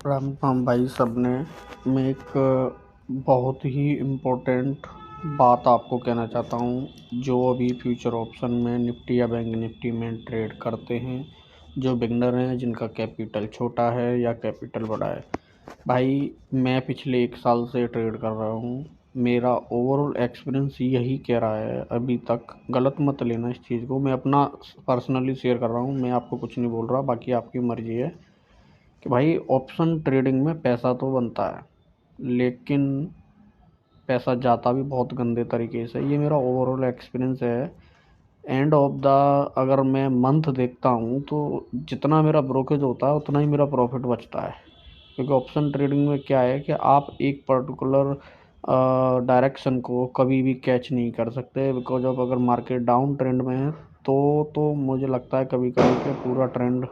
राम राम भाई सबने। मैं एक बहुत ही इम्पोर्टेंट बात आपको कहना चाहता हूँ। जो अभी फ्यूचर ऑप्शन में निफ्टी या बैंक निफ्टी में ट्रेड करते हैं, जो बिगनर हैं, जिनका कैपिटल छोटा है या कैपिटल बड़ा है। भाई मैं पिछले 1 साल से ट्रेड कर रहा हूँ। मेरा ओवरऑल एक्सपीरियंस यही कह रहा है, अभी तक गलत मत लेना इस चीज़ को। मैं अपना पर्सनली शेयर कर रहा हूँ, मैं आपको कुछ नहीं बोल रहा, बाकी आपकी मर्जी है कि भाई ऑप्शन ट्रेडिंग में पैसा तो बनता है, लेकिन पैसा जाता भी बहुत गंदे तरीके से। ये मेरा ओवरऑल एक्सपीरियंस है। एंड ऑफ द अगर मैं मंथ देखता हूँ तो जितना मेरा ब्रोकेज होता है उतना ही मेरा प्रॉफिट बचता है। क्योंकि ऑप्शन ट्रेडिंग में क्या है कि आप एक पर्टिकुलर डायरेक्शन को कभी भी कैच नहीं कर सकते। बिकॉज ऑफ अगर मार्केट डाउन ट्रेंड में है तो मुझे लगता है कभी कभी कि पूरा ट्रेंड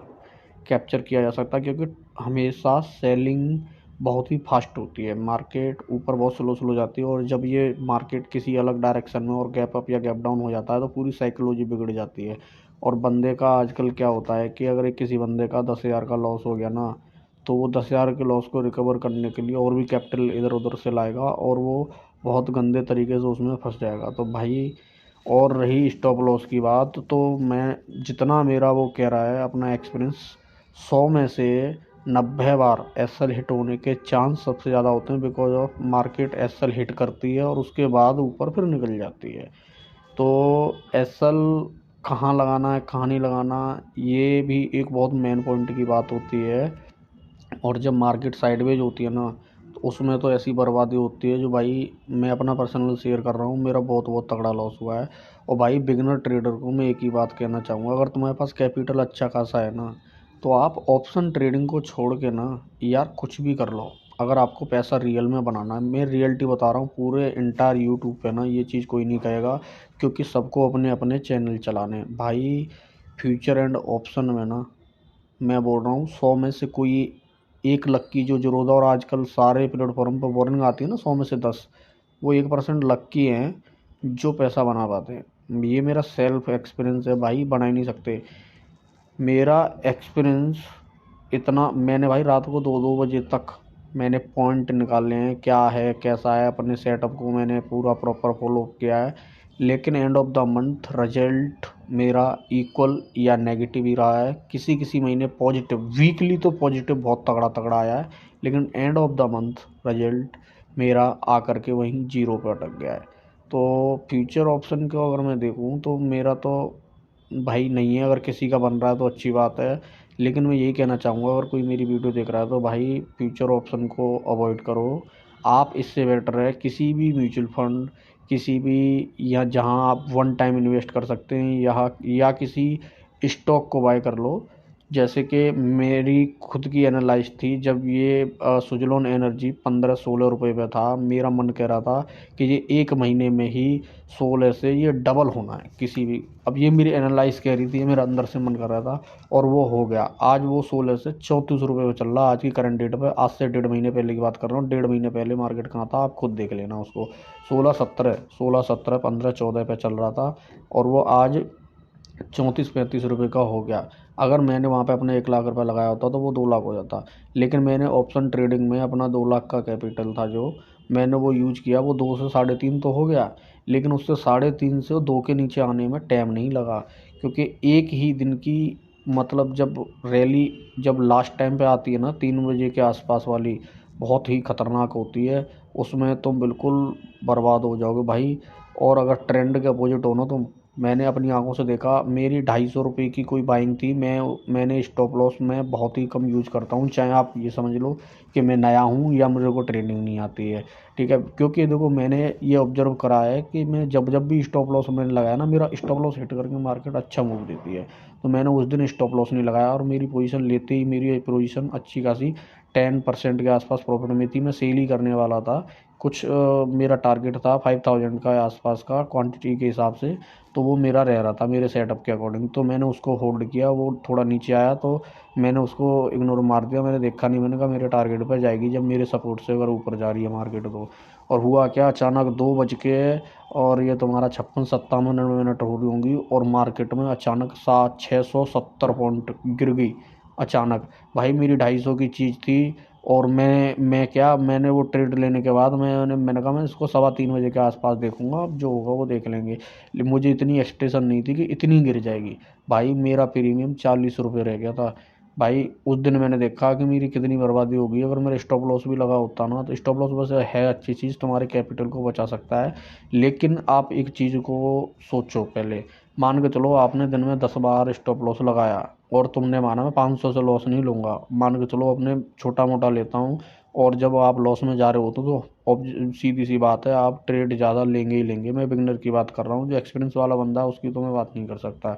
कैप्चर किया जा सकता है, क्योंकि हमेशा सेलिंग बहुत ही फास्ट होती है। मार्केट ऊपर बहुत स्लो स्लो जाती है, और जब ये मार्केट किसी अलग डायरेक्शन में और गैप अप या गैप डाउन हो जाता है तो पूरी साइकोलॉजी बिगड़ जाती है। और बंदे का आजकल क्या होता है कि अगर एक किसी बंदे का 10,000 का लॉस हो गया ना, तो वो 10,000 के लॉस को रिकवर करने के लिए और भी कैपिटल इधर उधर से लाएगा, और वो बहुत गंदे तरीके से उसमें फंस जाएगा। तो भाई, और रही स्टॉप लॉस की बात, तो मैं जितना मेरा वो कह रहा है अपना एक्सपीरियंस, 100 में से 90 बार एसएल हिट होने के चांस सबसे ज़्यादा होते हैं। Because of market SL hit करती है और उसके बाद ऊपर फिर निकल जाती है। तो एसएल कहाँ लगाना है कहाँ नहीं लगाना, ये भी एक बहुत मेन पॉइंट की बात होती है। और जब मार्केट साइडवेज होती है ना, तो उसमें तो ऐसी बर्बादी होती है जो भाई, मैं अपना पर्सनल शेयर कर रहा हूँ, मेरा बहुत बहुत तगड़ा लॉस हुआ है। और भाई बिगनर ट्रेडर को मैं एक ही बात कहना चाहूँगा, अगर तुम्हारे पास कैपिटल अच्छा खासा है ना, तो आप ऑप्शन ट्रेडिंग को छोड़ के ना यार कुछ भी कर लो। अगर आपको पैसा रियल में बनाना है, मैं रियलिटी बता रहा हूँ, पूरे इंटायर यूट्यूब पे ना ये चीज़ कोई नहीं कहेगा, क्योंकि सबको अपने अपने चैनल चलाने हैं। भाई फ्यूचर एंड ऑप्शन में ना, मैं बोल रहा हूँ 100 में से कोई 1 लक्की जो जीरोधा, और आजकल सारे प्लेटफॉर्म पर वार्निंग आती है ना, 100 में से 10, वो 1% लक्की हैं जो पैसा बना पाते हैं। ये मेरा सेल्फ एक्सपीरियंस है भाई, बना ही नहीं सकते। मेरा एक्सपीरियंस इतना, मैंने भाई रात को 2-2 बजे तक मैंने पॉइंट निकाले हैं, क्या है कैसा है, अपने सेटअप को मैंने पूरा प्रॉपर फॉलो किया है। लेकिन end of the month result मेरा इक्वल या नेगेटिव ही रहा है। किसी किसी महीने पॉजिटिव, वीकली तो पॉजिटिव बहुत तगड़ा तगड़ा आया है, लेकिन end of the month result मेरा आकर के वहीं जीरो पे अटक गया है। तो फ्यूचर ऑप्शन को अगर मैं देखूं तो मेरा तो भाई नहीं है। अगर किसी का बन रहा है तो अच्छी बात है, लेकिन मैं यही कहना चाहूँगा, अगर कोई मेरी वीडियो देख रहा है तो भाई फ्यूचर ऑप्शन को अवॉइड करो। आप इससे बेटर है किसी भी म्यूचुअल फंड, किसी भी, या जहां आप वन टाइम इन्वेस्ट कर सकते हैं, या किसी स्टॉक को बाय कर लो। जैसे कि मेरी खुद की एनालाइज थी, जब ये सुजलोन एनर्जी 15-16 रुपये पे था, मेरा मन कह रहा था कि ये 1 महीने में ही 16 से ये डबल होना है किसी भी। अब ये मेरी एनालाइज कह रही थी, ये मेरा अंदर से मन कर रहा था, और वो हो गया। आज वो 16 से 34 रुपये पे चल रहा है आज की करंट डेट पे। आज से 1.5 महीने पहले की बात कर रहा हूँ, 1.5 महीने पहले मार्केट कहाँ था आप खुद देख लेना उसको। 16-17, 15-14 पे चल रहा था, और वो आज 34-35 रुपये का हो गया। अगर मैंने वहाँ पे अपने 1 लाख रुपए लगाया होता तो वो 2 लाख हो जाता। लेकिन मैंने ऑप्शन ट्रेडिंग में अपना 2 लाख का कैपिटल था जो मैंने वो यूज किया, वो 2 से 3.5 तो हो गया, लेकिन उससे 3.5 से 2 के नीचे आने में टाइम नहीं लगा। क्योंकि एक ही दिन की, मतलब जब रैली, जब लास्ट टाइम पे आती है ना 3 बजे के आसपास वाली, बहुत ही खतरनाक होती है। उसमें तुम बिल्कुल बर्बाद हो जाओगे भाई। और अगर ट्रेंड के अपोजिट हो ना तुम, मैंने अपनी आंखों से देखा, मेरी 250 रुपये की कोई बाइंग थी। मैंने स्टॉप लॉस में बहुत ही कम यूज़ करता हूँ, चाहे आप ये समझ लो कि मैं नया हूँ या मुझे को ट्रेनिंग नहीं आती है। ठीक है, क्योंकि देखो मैंने ये ऑब्जर्व करा है कि मैं जब जब भी स्टॉप लॉस मैंने लगाया ना, मेरा स्टॉप लॉस हिट करके मार्केट अच्छा मूव देती है। तो मैंने उस दिन स्टॉप लॉस नहीं लगाया, और मेरी पोजीशन लेते ही मेरी पोजीशन अच्छी खासी 10% के आसपास प्रॉफिट में थी। मैं सेल ही करने वाला था कुछ, मेरा टारगेट था 5,000 का आसपास का क्वांटिटी के हिसाब से। तो वो मेरा रह रहा था मेरे सेटअप के अकॉर्डिंग, तो मैंने उसको होल्ड किया। वो थोड़ा नीचे आया तो मैंने उसको इग्नोर मार दिया, मैंने देखा नहीं, मैंने कहा मेरे टारगेट पर जाएगी जब मेरे सपोर्ट से अगर ऊपर जा रही है मार्केट तो। और हुआ क्या, अचानक 2 बज के, और ये तुम्हारा 56-57 मिनट हो रही होंगी, और मार्केट में अचानक 670 पॉइंट गिर गई अचानक। भाई मेरी 250 की चीज़ थी, और मैंने वो ट्रेड लेने के बाद मैंने कहा मैं इसको 3:15 बजे के आसपास देखूंगा, अब जो होगा वो देख लेंगे। मुझे इतनी एक्सपेक्टेशन नहीं थी कि इतनी गिर जाएगी। भाई मेरा प्रीमियम 40 रुपये रह गया था। भाई उस दिन मैंने देखा कि मेरी कितनी बर्बादी होगी। अगर मेरा स्टॉप लॉस भी लगा होता ना, तो स्टॉप लॉस वैसे है अच्छी चीज़, तुम्हारे कैपिटल को बचा सकता है। लेकिन आप एक चीज़ को सोचो पहले। मान के चलो आपने दिन में 10 बार स्टॉप लॉस लगाया और तुमने माना मैं 500 से लॉस नहीं लूँगा, मान के चलो अपने छोटा मोटा लेता हूँ, और जब आप लॉस में जा रहे होते तो सीधी सी बात है आप ट्रेड ज़्यादा लेंगे ही लेंगे। मैं बिगनर की बात कर रहा हूँ, जो एक्सपीरियंस वाला बंदा है उसकी तो मैं बात नहीं कर सकता।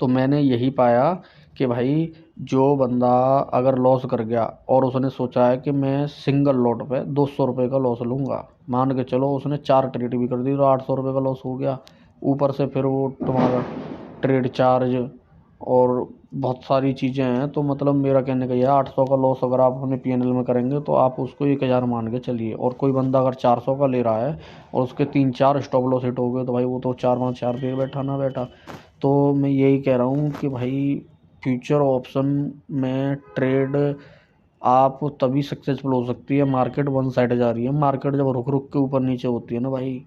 तो मैंने यही पाया कि भाई जो बंदा अगर लॉस कर गया और उसने सोचा है कि मैं सिंगल लॉट पे 200 रुपये का लॉस लूँगा, मान के चलो उसने 4 ट्रेड भी कर दी तो 800 रुपये का लॉस हो गया। ऊपर से फिर वो तुम्हारा ट्रेड चार्ज और बहुत सारी चीज़ें हैं। तो मतलब मेरा कहने का यह 800 का लॉस अगर आप अपने पीएनएल में करेंगे तो आप उसको 1000 मान के चलिए। और कोई बंदा अगर 400 का ले रहा है और उसके 3-4 स्टॉप लॉस हिट हो गए तो भाई वो तो 4-5 हज़ार दे बैठा ना बैठा। तो मैं यही कह रहा हूँ कि भाई फ्यूचर ऑप्शन में ट्रेड आप तभी सक्सेसफुल हो सकती है। मार्केट वन साइड जा रही है, मार्केट जब रुक रुक के ऊपर नीचे होती है ना भाई,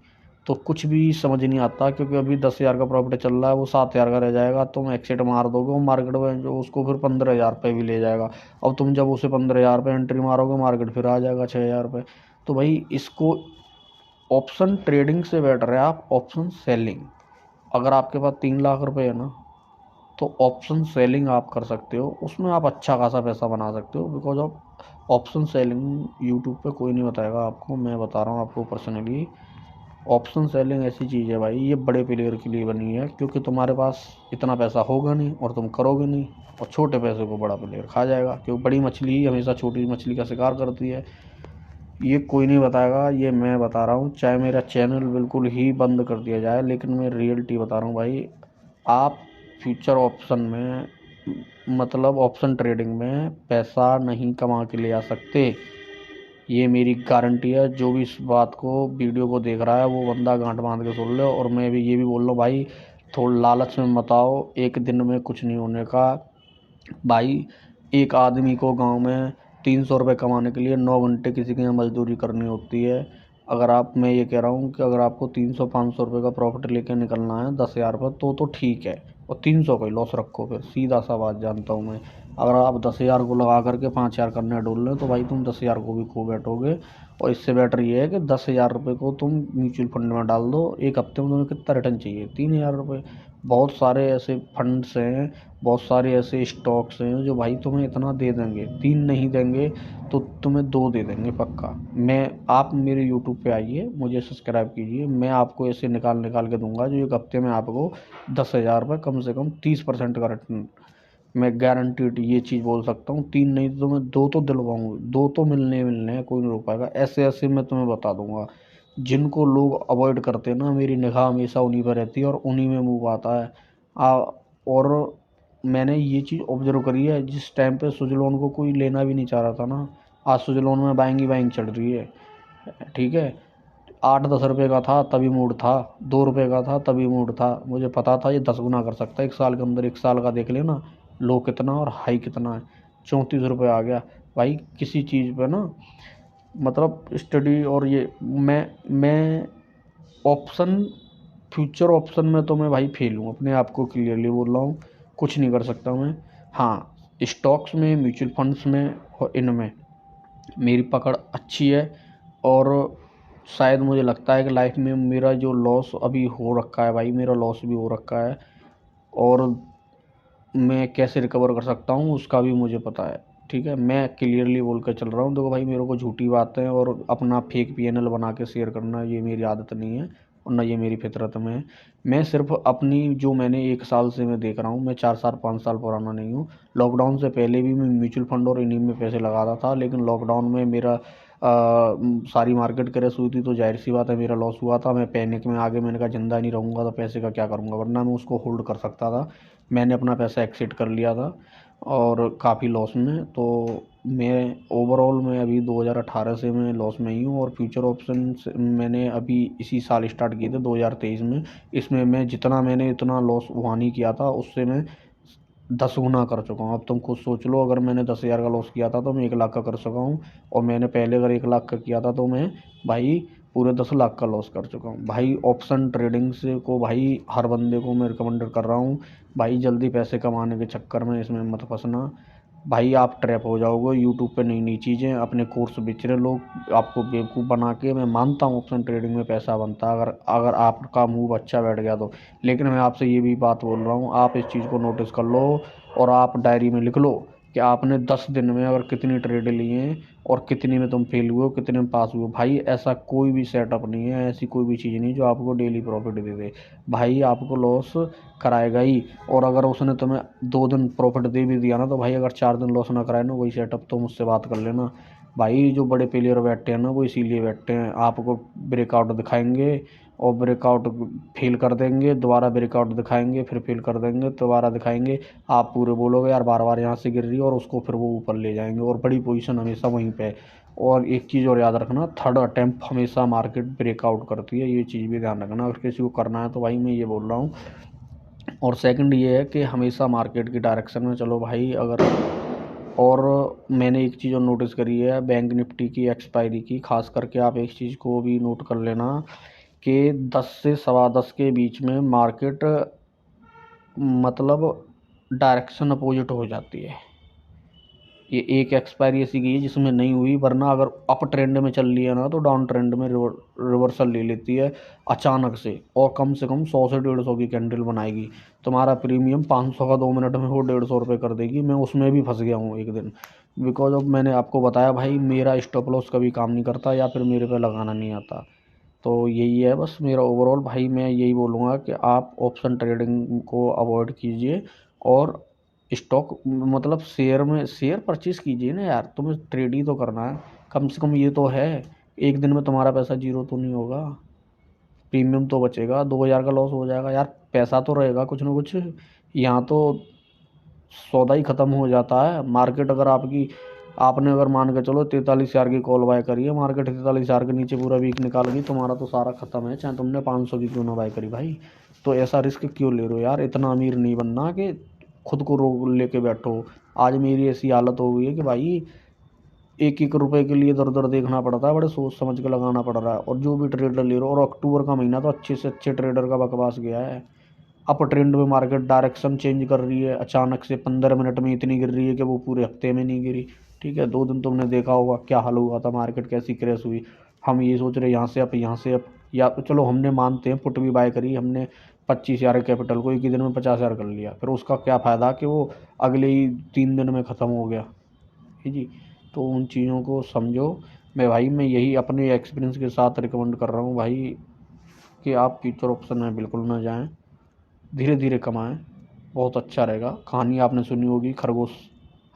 तो कुछ भी समझ नहीं आता। क्योंकि अभी 10 हज़ार का प्रॉफिट चल रहा है, वो 7 हज़ार का रह जाएगा, तुम एक्सिट मार दोगे, वो मार्केट में जो उसको फिर 15 हज़ार पे भी ले जाएगा। अब तुम जब उसे 15 हज़ार पे एंट्री मारोगे, मार्केट फिर आ जाएगा 6 हज़ार पे। तो भाई इसको ऑप्शन ट्रेडिंग से बेटर है आप ऑप्शन सेलिंग। अगर आपके पास 3 लाख रुपए है ना, तो ऑप्शन सेलिंग आप कर सकते हो, उसमें आप अच्छा खासा पैसा बना सकते हो। Because of option selling YouTube पे कोई नहीं बताएगा आपको, मैं बता रहा हूँ आपको पर्सनली। ऑप्शन सेलिंग ऐसी चीज़ है भाई, ये बड़े प्लेयर के लिए बनी है, क्योंकि तुम्हारे पास इतना पैसा होगा नहीं और तुम करोगे नहीं, और छोटे पैसे को बड़ा प्लेयर खा जाएगा, क्योंकि बड़ी मछली ही हमेशा छोटी मछली का शिकार करती है। ये कोई नहीं बताएगा, ये मैं बता रहा हूँ। चाहे मेरा चैनल बिल्कुल ही बंद कर दिया जाए, लेकिन मैं रियलिटी बता रहा हूँ भाई। आप फ्यूचर ऑप्शन में, मतलब ऑप्शन ट्रेडिंग में पैसा नहीं कमा के ले आ सकते, ये मेरी गारंटी है। जो भी इस बात को वीडियो को देख रहा है वो बंदा गांठ बांध के सुन ले। और मैं भी ये भी बोल रहा हूँ भाई, थोड़ा लालच में मत आओ, एक दिन में कुछ नहीं होने का भाई। एक आदमी को गांव में 300 रुपये कमाने के लिए 9 घंटे किसी के यहाँ मजदूरी करनी होती है। अगर आप, मैं ये कह रहा हूँ कि अगर आपको 300-500 रुपये का प्रॉफिट लेके निकलना है 10 हज़ार पर, तो ठीक है। और 300 का ही लॉस रखो, फिर सीधा सा बात जानता हूँ मैं। अगर आप 10 हज़ार को लगा करके 5 हज़ार करने डोल रहे तो भाई तुम 10 हज़ार को भी खो बैठोगे। और इससे बेटर ये है कि 10 हज़ार रुपये को तुम म्यूचुअल फंड में डाल दो, एक हफ्ते में तुम्हें कितना रिटर्न चाहिए, 3 हज़ार रुपये। बहुत सारे ऐसे फंड्स हैं, बहुत सारे ऐसे स्टॉक्स हैं जो भाई तुम्हें इतना दे देंगे, 3 नहीं देंगे तो तुम्हें 2 दे देंगे पक्का। आप मेरे यूट्यूब पे आइए, मुझे सब्सक्राइब कीजिए, मैं आपको ऐसे निकाल निकाल के दूंगा जो एक हफ्ते में आपको 10 हज़ार रुपये कम से कम 30% का रिटर्न। मैं गारंटीड ये चीज़ बोल सकता हूँ, 3 नहीं तो मैं 2 तो दिलवाऊंगा, 2 तो मिलने मिलने हैं, कोई नहीं रोक पाएगा। ऐसे ऐसे मैं तुम्हें बता दूंगा जिनको लोग अवॉइड करते हैं ना, मेरी निगाह हमेशा उन्हीं पर रहती है और उन्हीं में मुँह आता है। और मैंने ये चीज़ ऑब्जर्व करी है, जिस टाइम पे सुजलोन को कोई लेना भी नहीं चाह रहा था ना, आज सुजलोन में बाइंग ही बाइंग चढ़ रही है। ठीक है, 8-10 रुपये का था तभी मूड था, 2 रुपये का था तभी मूड था, मुझे पता था ये 10 गुना कर सकता है एक साल के अंदर। एक साल का देख लेना लो कितना और हाई कितना है, 34 रुपये आ गया भाई किसी चीज़ पे ना। मतलब स्टडी और ये मैं ऑप्शन, फ्यूचर ऑप्शन में तो मैं भाई फेल हूँ, अपने आप को क्लियरली बोल रहा हूँ, कुछ नहीं कर सकता मैं। हाँ, स्टॉक्स में, म्यूचुअल फंड्स में और इनमें मेरी पकड़ अच्छी है। और शायद मुझे लगता है कि लाइफ में मेरा जो लॉस अभी हो रखा है भाई, मेरा लॉस भी हो रखा है, और मैं कैसे रिकवर कर सकता हूँ उसका भी मुझे पता है। ठीक है, मैं क्लियरली बोल कर चल रहा हूँ। देखो भाई, मेरे को झूठी बातें और अपना फेक पीएनएल बना के शेयर करना ये मेरी आदत नहीं है, और ना ये मेरी फितरत में है। मैं सिर्फ अपनी, जो मैंने 1 साल से मैं देख रहा हूँ, मैं 4 साल 5 साल पुराना नहीं हूँ। लॉकडाउन से पहले भी मैं म्यूचुअल फंड और इन्हीं में पैसे लगाता था, लेकिन लॉकडाउन में मेरा सारी मार्केट क्रैश हुई थी, तो जाहिर सी बात है मेरा लॉस हुआ था। मैं पैनिक में आगे मैंने कहा जिंदा नहीं रहूँगा तो पैसे का क्या करूँगा, वरना मैं उसको होल्ड कर सकता था। मैंने अपना पैसा एक्सिट कर लिया था और काफ़ी लॉस में। तो मैं ओवरऑल मैं अभी 2018 से मैं लॉस में ही हूँ। और फ्यूचर ऑप्शन मैंने अभी इसी साल स्टार्ट किए थे 2023 में। इसमें मैं जितना मैंने इतना लॉस वहाँ नहीं किया था, उससे मैं 10 गुना कर चुका हूँ। अब तुम खुद सोच लो, अगर मैंने 10,000 का लॉस किया था तो मैं 1 लाख का कर चुका हूँ, और मैंने पहले अगर 1 लाख का किया था तो मैं भाई पूरे 10 लाख का लॉस कर चुका हूँ भाई। ऑप्शन ट्रेडिंग से को भाई हर बंदे को मैं रिकमेंड कर रहा हूँ भाई, जल्दी पैसे कमाने के चक्कर में इसमें मत फंसना भाई, आप ट्रैप हो जाओगे। यूट्यूब पे नई नई चीज़ें, अपने कोर्स बेच रहे लोग आपको बेवकूफ़ बना के। मैं मानता हूँ ऑप्शन ट्रेडिंग में पैसा बनता है, अगर अगर आपका मूव अच्छा बैठ गया तो। लेकिन मैं आपसे ये भी बात बोल रहा हूँ, आप इस चीज़ को नोटिस कर लो और आप डायरी में लिख लो कि आपने 10 दिन में अगर कितनी ट्रेड ली हैं और कितनी में तुम फेल हुए हो, कितने में पास हुए हो। भाई ऐसा कोई भी सेटअप नहीं है, ऐसी कोई भी चीज़ नहीं जो आपको डेली प्रॉफिट दे दे। भाई आपको लॉस कराएगा ही। और अगर उसने तुम्हें 2 दिन प्रॉफिट दे भी दिया ना, तो भाई अगर 4 दिन लॉस ना कराए ना, वही सेटअप तो मुझसे बात कर लेना भाई। जो बड़े प्लेयर बैठते हैं ना, वो इसीलिए बैठते हैं, आपको ब्रेकआउट दिखाएंगे और ब्रेकआउट फेल कर देंगे, दोबारा ब्रेकआउट दिखाएंगे, फिर फेल कर देंगे, दोबारा दिखाएंगे। आप पूरे बोलोगे यार बार बार यहाँ से गिर रही है, और उसको फिर वो ऊपर ले जाएंगे, और बड़ी पोजीशन हमेशा वहीं पे है। और एक चीज़ और याद रखना, थर्ड अटेम्प्ट हमेशा मार्केट ब्रेकआउट करती है, ये चीज़ भी ध्यान रखना अगर किसी को करना है तो। भाई मैं ये बोल रहा हूँ। और सेकंड ये है कि हमेशा मार्केट की डायरेक्शन में चलो भाई। अगर और मैंने एक चीज़ और नोटिस करी है, बैंक निफ्टी की एक्सपायरी की, खास करके आप एक चीज़ को भी नोट कर लेना कि 10 से सवा 10 के बीच में मार्केट मतलब डायरेक्शन अपोजिट हो जाती है। ये एक एक्सपायरी ऐसी गई है जिसमें नहीं हुई, वरना अगर अप ट्रेंड में चल रही है ना, तो डाउन ट्रेंड में रिवर्सल ले लेती है अचानक से, और कम से कम 100 से 150 की कैंडल बनाएगी। तुम्हारा प्रीमियम 500 का 2 मिनट में वो 150 रुपये कर देगी। मैं उसमें भी फंस गया हूँ एक दिन, बिकॉज ऑफ मैंने आपको बताया भाई, मेरा स्टॉप लॉस कभी काम नहीं करता, या फिर मेरे पे लगाना नहीं आता। तो यही है बस मेरा ओवरऑल भाई। मैं यही बोलूँगा कि आप ऑप्शन ट्रेडिंग को अवॉइड कीजिए, और स्टॉक मतलब शेयर में शेयर परचेज कीजिए ना यार, तुम्हें ट्रेड ही तो करना है। कम से कम ये तो है, एक दिन में तुम्हारा पैसा जीरो तो नहीं होगा, प्रीमियम तो बचेगा। 2,000 का लॉस हो जाएगा यार, पैसा तो रहेगा कुछ ना कुछ। यहाँ तो सौदा ही ख़त्म हो जाता है। मार्केट अगर आपकी, आपने अगर मान के चलो 43,000 की कॉल बाय करी है, मार्केट 43,000 के नीचे पूरा वीक निकाल गई, तुम्हारा तो सारा ख़त्म है, चाहे तुमने 500 की क्यों ना बाय करी भाई। तो ऐसा रिस्क क्यों ले रहे हो यार, इतना अमीर नहीं बनना कि खुद को रोक लेके बैठो। आज मेरी ऐसी हालत हो गई है कि भाई एक एक रुपए के लिए दर दर देखना पड़ता है, बड़े सोच समझ के लगाना पड़ रहा है। और जो भी ट्रेडर ले रहे हो, और अक्टूबर का महीना तो अच्छे से अच्छे ट्रेडर का बकवास गया है। अप ट्रेंड में मार्केट डायरेक्शन चेंज कर रही है, अचानक से 15 मिनट में इतनी गिर रही है कि वो पूरे हफ्ते में नहीं गिरी। ठीक है, 2 दिन तुमने देखा होगा क्या हाल हुआ था, मार्केट कैसी क्रैश हुई। हम ये सोच रहे यहाँ से अप, यहाँ से अप, या तो चलो हमने मानते हैं पुट भी बाय करी हमने 25,000 कैपिटल को, एक ही दिन में 50,000 कर लिया, फिर उसका क्या फ़ायदा कि वो अगले ही 3 दिन में ख़त्म हो गया। ठीक जी। तो उन चीज़ों को समझो। मैं यही अपने एक्सपीरियंस के साथ रिकमेंड कर रहा हूँ भाई, कि आप फ्यूचर ऑप्शन में बिल्कुल ना जाएं, धीरे धीरे कमाएं, बहुत अच्छा रहेगा। कहानी आपने सुनी होगी, खरगोश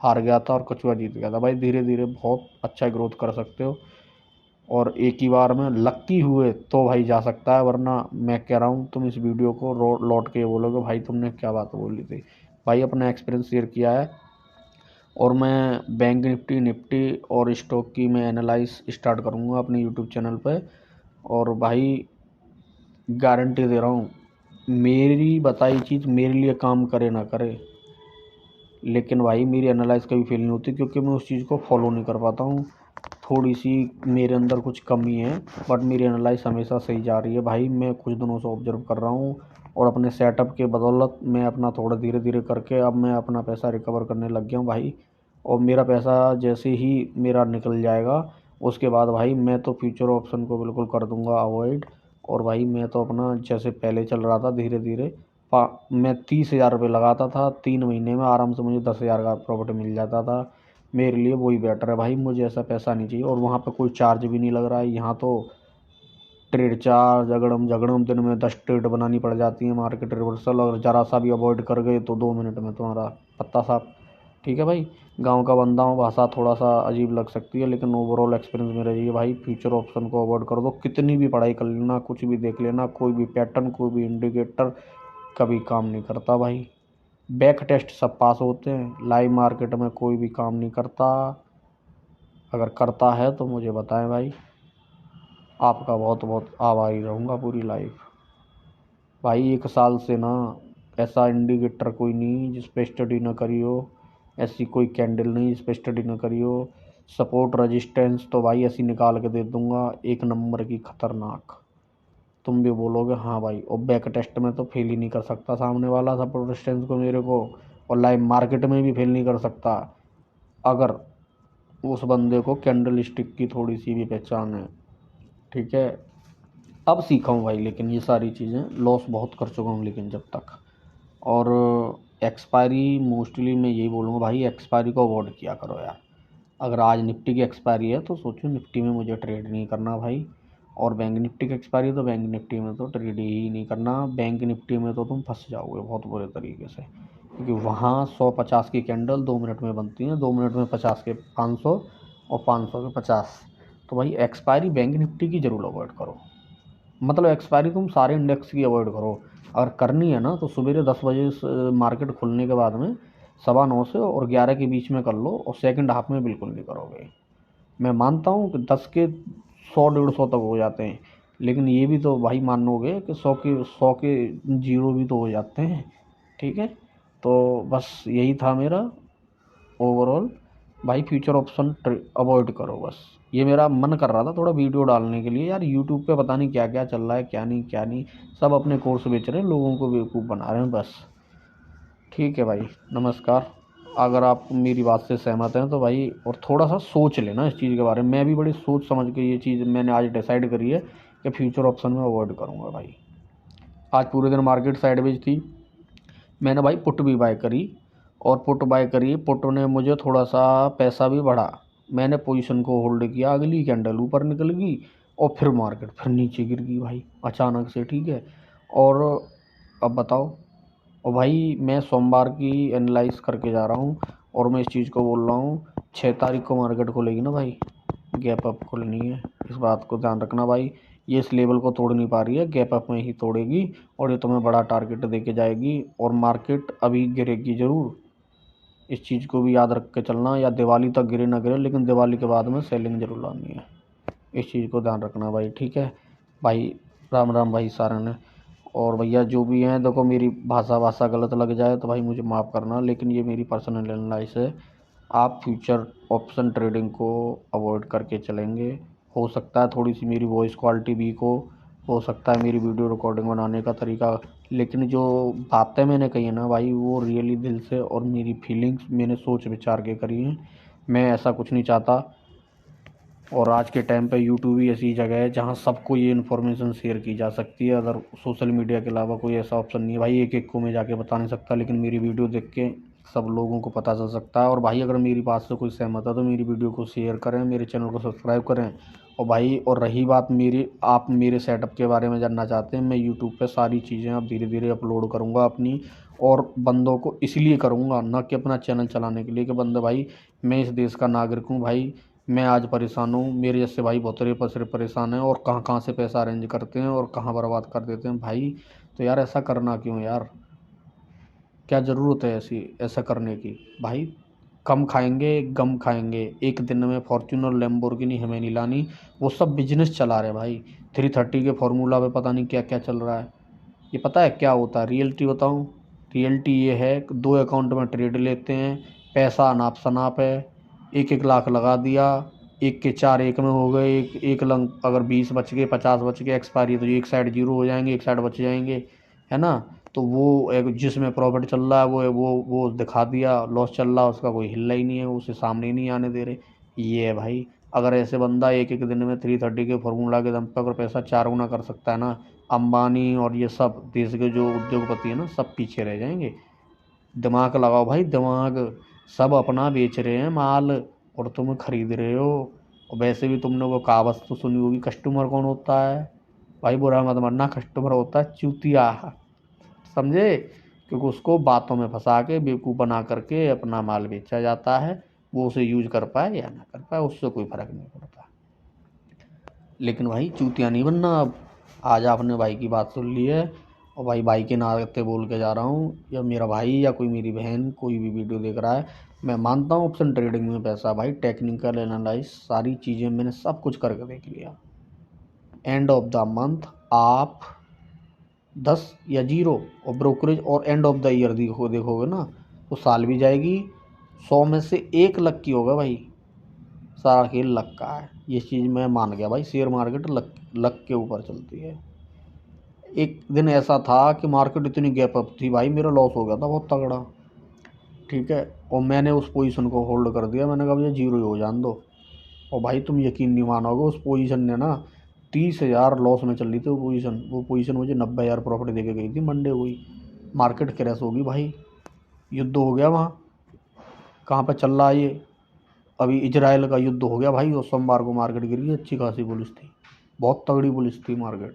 हार गया था और कछुआ जीत गया था। भाई धीरे धीरे बहुत अच्छा ग्रोथ कर सकते हो, और एक ही बार में लक्की हुए तो भाई जा सकता है, वरना मैं कह रहा हूँ तुम इस वीडियो को लौट के बोलोगे भाई तुमने क्या बात बोली थी। भाई अपना एक्सपीरियंस शेयर किया है, और मैं बैंक निफ्टी निफ्टी और स्टॉक की मैं एनालाइज स्टार्ट करूँगा अपने यूट्यूब चैनल पे। और भाई गारंटी दे रहा हूँ, मेरी बताई चीज़ मेरे लिए काम करे ना करे, लेकिन भाई मेरी एनालाइज कभी फेल नहीं होती, क्योंकि मैं उस चीज़ को फॉलो नहीं कर पाता हूँ। थोड़ी सी मेरे अंदर कुछ कमी है, बट मेरी एनालाइज हमेशा सही जा रही है भाई। मैं कुछ दिनों से ऑब्जर्व कर रहा हूँ, और अपने सेटअप के बदौलत मैं अपना थोड़ा धीरे धीरे करके अब मैं अपना पैसा रिकवर करने लग गया हूँ भाई। और मेरा पैसा जैसे ही मेरा निकल जाएगा, उसके बाद भाई मैं तो फ्यूचर ऑप्शन को बिल्कुल कर दूंगा अवॉइड। और भाई मैं तो अपना जैसे पहले चल रहा था धीरे धीरे, मैं 30,000 रुपये लगाता था, 3 महीने में आराम से मुझे 10,000 का प्रॉफिट मिल जाता था। मेरे लिए वही बेटर है भाई, मुझे ऐसा पैसा नहीं चाहिए, और वहाँ पे कोई चार्ज भी नहीं लग रहा है। यहाँ तो ट्रेड चार्ज झगड़म झगड़म दिन में 10 ट्रेड बनानी पड़ जाती है, मार्केट रिवर्सल और ज़रा सा भी अवॉइड कर गए तो 2 मिनट में तुम्हारा पत्ता साफ। ठीक है भाई, गांव का बंदा हूँ, भाषा थोड़ा सा अजीब लग सकती है, लेकिन ओवरऑल एक्सपीरियंस मेरा ये भाई, फ्यूचर ऑप्शन को अवॉइड कर दो। कितनी भी पढ़ाई कर लेना, कुछ भी देख लेना, कोई भी पैटर्न, कोई भी इंडिकेटर कभी काम नहीं करता भाई। बैक टेस्ट सब पास होते हैं, लाइव मार्केट में कोई भी काम नहीं करता। अगर करता है तो मुझे बताएं भाई, आपका बहुत बहुत आभारी रहूँगा पूरी लाइफ। भाई 1 साल से ना ऐसा इंडिकेटर कोई नहीं जिस पे स्टडी ना करी हो, ऐसी कोई कैंडल नहीं जिस पे स्टडी ना करी हो। सपोर्ट रेजिस्टेंस तो भाई ऐसी निकाल के दे दूंगा, एक नंबर की खतरनाक। तुम भी बोलोगे हाँ भाई, और बैक टेस्ट में तो फेल ही नहीं कर सकता सामने वाला सपोर्ट रेजिस्टेंस को मेरे को, और लाइव मार्केट में भी फेल नहीं कर सकता अगर उस बंदे को कैंडल स्टिक की थोड़ी सी भी पहचान है। ठीक है, अब सीखा हूँ भाई, लेकिन ये सारी चीज़ें लॉस बहुत कर चुका हूँ लेकिन जब तक। और एक्सपायरी मोस्टली मैं यही बोलूँगा भाई, एक्सपायरी को अवॉइड किया करो यार। अगर आज निफ्टी की एक्सपायरी है तो सोचो निफ्टी में मुझे ट्रेड नहीं करना भाई, और बैंक निफ्टी की एक्सपायरी तो बैंक निफ्टी में तो ट्रेड ही नहीं करना। बैंक निफ्टी में तो तुम फंस जाओगे बहुत बुरे तरीके से, क्योंकि वहाँ 150 की कैंडल 2 मिनट में बनती हैं, 2 मिनट में 50 के 500 और 500 के 50। तो भाई एक्सपायरी बैंक निफ्टी की ज़रूर अवॉइड करो, मतलब एक्सपायरी तुम सारे इंडेक्स की अवॉइड करो। अगर करनी है ना तो सवेरे 10 बजे मार्केट खुलने के बाद में 9:15 से और 11 के बीच में कर लो, और सेकंड हाफ में बिल्कुल नहीं करोगे। मैं मानता हूँ कि 10 के 100 150 तक हो जाते हैं, लेकिन ये भी तो भाई मानोगे कि 100 के 0 भी तो हो जाते हैं। ठीक है, तो बस यही था मेरा ओवरऑल भाई, फ्यूचर ऑप्शन अवॉइड करो बस। ये मेरा मन कर रहा था थोड़ा वीडियो डालने के लिए यार, यूट्यूब पे पता नहीं क्या क्या चल रहा है, क्या नहीं क्या नहीं, सब अपने कोर्स बेच रहे हैं, लोगों को बेवकूफ़ बना रहे हैं बस। ठीक है भाई, नमस्कार। अगर आप मेरी बात से सहमत हैं तो भाई और थोड़ा सा सोच लेना इस चीज़ के बारे में। मैं भी बड़ी सोच समझ के ये चीज़ मैंने आज डिसाइड करी है कि फ्यूचर ऑप्शन में अवॉइड करूँगा भाई। आज पूरे दिन मार्केट साइडवेज थी, मैंने भाई पुट भी बाय करी, और पुट बाय करी, पुट ने मुझे थोड़ा सा पैसा भी बढ़ा। मैंने पोजीशन को होल्ड किया, अगली कैंडल ऊपर निकल गई और फिर मार्केट फिर नीचे गिर गई भाई अचानक से। ठीक है, और अब बताओ। और भाई मैं सोमवार की एनालाइज करके जा रहा हूँ, और मैं इस चीज़ को बोल रहा हूँ 6 तारीख को मार्केट खुलेगी ना भाई, गैप अप खुलनी है, इस बात को ध्यान रखना भाई। ये इस लेवल को तोड़ नहीं पा रही है, गैप अप में ही तोड़ेगी, और ये तुम्हें बड़ा टारगेट दे के जाएगी, और मार्केट अभी गिरेगी ज़रूर। इस चीज़ को भी याद रख के चलना, या दिवाली तक गिरे ना गिरे, लेकिन दिवाली के बाद में सेलिंग जरूर लानी है। इस चीज़ को ध्यान रखना भाई। ठीक है भाई, राम राम भाई सारे ने। और भैया जो भी हैं, देखो मेरी भाषा गलत लग जाए तो भाई मुझे माफ़ करना, लेकिन ये मेरी पर्सनल एनालाइस है। आप फ्यूचर ऑप्शन ट्रेडिंग को अवॉइड करके चलेंगे। हो सकता है थोड़ी सी मेरी वॉइस क्वालिटी वीक हो सकता है मेरी वीडियो रिकॉर्डिंग बनाने का तरीका, लेकिन जो बातें मैंने कही है ना भाई, वो रियली दिल से, और मेरी फीलिंग्स मैंने सोच विचार के करी हैं। मैं ऐसा कुछ नहीं चाहता, और आज के टाइम पे यूट्यूब ही ऐसी जगह है जहाँ सबको ये इन्फॉर्मेशन शेयर की जा सकती है। अगर सोशल मीडिया के अलावा कोई ऐसा ऑप्शन नहीं है भाई, एक एक को मैं जाके बता नहीं सकता, लेकिन मेरी वीडियो देख के सब लोगों को पता चल सकता है। और भाई अगर मेरी बात से कोई सहमत है तो मेरी वीडियो को शेयर करें, मेरे चैनल को सब्सक्राइब करें। और भाई, और रही बात मेरी, आप मेरे सेटअप के बारे में जानना चाहते हैं, मैं यूट्यूब पे सारी चीज़ें अब धीरे धीरे अपलोड करूँगा अपनी, और बंदों को इसलिए करूँगा ना कि अपना चैनल चलाने के लिए, कि बंदे भाई मैं इस देश का नागरिक हूँ भाई, मैं आज परेशान हूँ, मेरे जैसे भाई बहुत पसरे परेशान हैं, और कहाँ कहाँ से पैसा अरेंज करते हैं और कहाँ बर्बाद कर देते हैं भाई। तो यार ऐसा करना क्यों यार, क्या ज़रूरत है ऐसा करने की भाई। कम खाएंगे गम खाएंगे, एक दिन में फॉर्च्यूनर लैम्बोर्गिनी हमें नहीं लानी। वो सब बिजनेस चला रहे भाई, 330 के फार्मूला पे पता नहीं क्या क्या चल रहा है। ये पता है क्या होता है, रियलिटी बताऊँ। रियलिटी ये है कि 2 अकाउंट में ट्रेड लेते हैं, पैसा अनाप शनाप है, 1 1 लाख लगा दिया, एक के 4 एक में हो गए, एक लंग अगर 20 बच गए 50 बच गए, एक्सपायरी तो एक साइड जीरो हो जाएंगे, एक साइड बच जाएंगे, है ना। तो वो एक जिसमें प्रॉफिट चल रहा है वो दिखा दिया, लॉस चल रहा है उसका कोई हिल्ला ही नहीं है, उसे सामने ही नहीं आने दे रहे। ये है भाई। अगर ऐसे बंदा एक एक दिन में 330 के फॉर्मूला के दम पर अगर पैसा 4 गुना कर सकता है ना, अंबानी और ये सब देश के जो उद्योगपति है ना, सब पीछे रह जाएंगे। दिमाग लगाओ भाई, दिमाग। सब अपना बेच रहे हैं माल, और तुम खरीद रहे हो। और वैसे भी तुमने वो कहावत तो सुनी होगी, कस्टमर कौन होता है भाई, बुरा मत मानना, कस्टमर होता है चूतिया, समझे। क्योंकि उसको बातों में फंसा के बेवकूफ़ बना करके अपना माल बेचा जाता है। वो उसे यूज कर पाए या ना कर पाए, उससे कोई फ़र्क नहीं पड़ता। लेकिन भाई चूतिया नहीं बनना अब। आज आपने भाई की बात सुन ली है, और भाई के नाते बोल के जा रहा हूँ, या मेरा भाई या कोई मेरी बहन कोई भी वीडियो देख रहा है, मैं मानता हूँ ऑप्शन ट्रेडिंग में पैसा भाई, टेक्निकल एनालाइज सारी चीज़ें मैंने सब कुछ करके देख लिया। एंड ऑफ द मंथ आप 10 या 0 और ब्रोकरेज और एंड ऑफ द ईयर देखोगे ना तो साल भी जाएगी। 100 में से 1 लक की होगा भाई, सारा खेल लक का है। ये चीज़ मैं मान गया भाई, शेयर मार्केट लक लक के ऊपर चलती है। एक दिन ऐसा था कि मार्केट इतनी गैप अप थी भाई, मेरा लॉस हो गया था बहुत तगड़ा, ठीक है, और मैंने उस पोजीशन को होल्ड कर दिया। मैंने कहा भैया 0 ही हो जान दो, और भाई तुम यकीन नहीं मानोगे उस पोजीशन ने ना 30,000 लॉस में चल रही थी वो पोजीशन मुझे 90,000 प्रॉफिट दे के गई थी। मंडे हुई मार्केट क्रैश होगी भाई, युद्ध हो गया वहाँ। कहाँ पे चल रहा है ये, अभी इजराइल का युद्ध हो गया भाई, और सोमवार को मार्केट गिर गई। अच्छी खासी बुलिश थी, बहुत तगड़ी बुलिश थी मार्केट,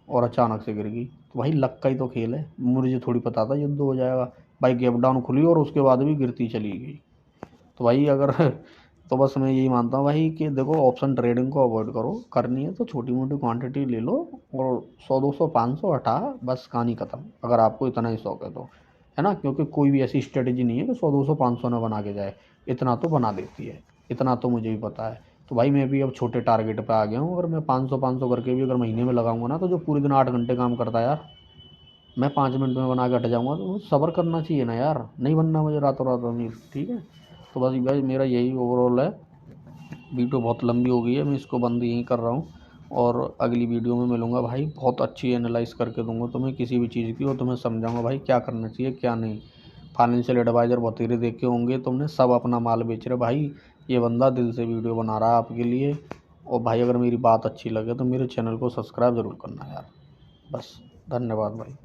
और अचानक से गिर गई। तो भाई लक का ही तो खेल है, मुझे थोड़ी पता था युद्ध हो जाएगा भाई। गैप डाउन खुली और उसके बाद भी गिरती चली गई। तो भाई अगर तो बस मैं यही मानता हूँ भाई कि देखो ऑप्शन ट्रेडिंग को अवॉइड करो, करनी है तो छोटी मोटी क्वांटिटी ले लो, और 100 200 500 हटा, बस कहानी ख़त्म, अगर आपको इतना ही शौक है तो, है ना। क्योंकि कोई भी ऐसी स्ट्रेटजी नहीं है कि 100 200 500 ना बना के जाए, इतना तो बना देती है, इतना तो मुझे भी पता है। तो भाई मैं भी अब छोटे टारगेट पे आ गया हूँ। अगर मैं 500 करके भी अगर महीने में लगाऊंगा ना, तो जो पूरे दिन 8 घंटे काम करता है यार, मैं 5 मिनट में बना के हट जाऊँगा। तो मुझे सब्र करना चाहिए ना यार, नहीं बनना मुझे रातों रात अमीर, ठीक है। तो बस भाई मेरा यही ओवरऑल है। वीडियो बहुत लंबी हो गई है, मैं इसको बंद यहीं कर रहा हूँ, और अगली वीडियो में मिलूँगा भाई, बहुत अच्छी एनालाइज करके दूंगा तुम्हें किसी भी चीज़ की, और तुम्हें समझाऊंगा भाई क्या करना चाहिए क्या नहीं। फाइनेंशियल एडवाइज़र बतेरे देखे होंगे तुमने, सब अपना माल बेच रहे भाई, ये बंदा दिल से वीडियो बना रहा है आपके लिए। और भाई अगर मेरी बात अच्छी लगे तो मेरे चैनल को सब्सक्राइब ज़रूर करना यार। बस धन्यवाद भाई।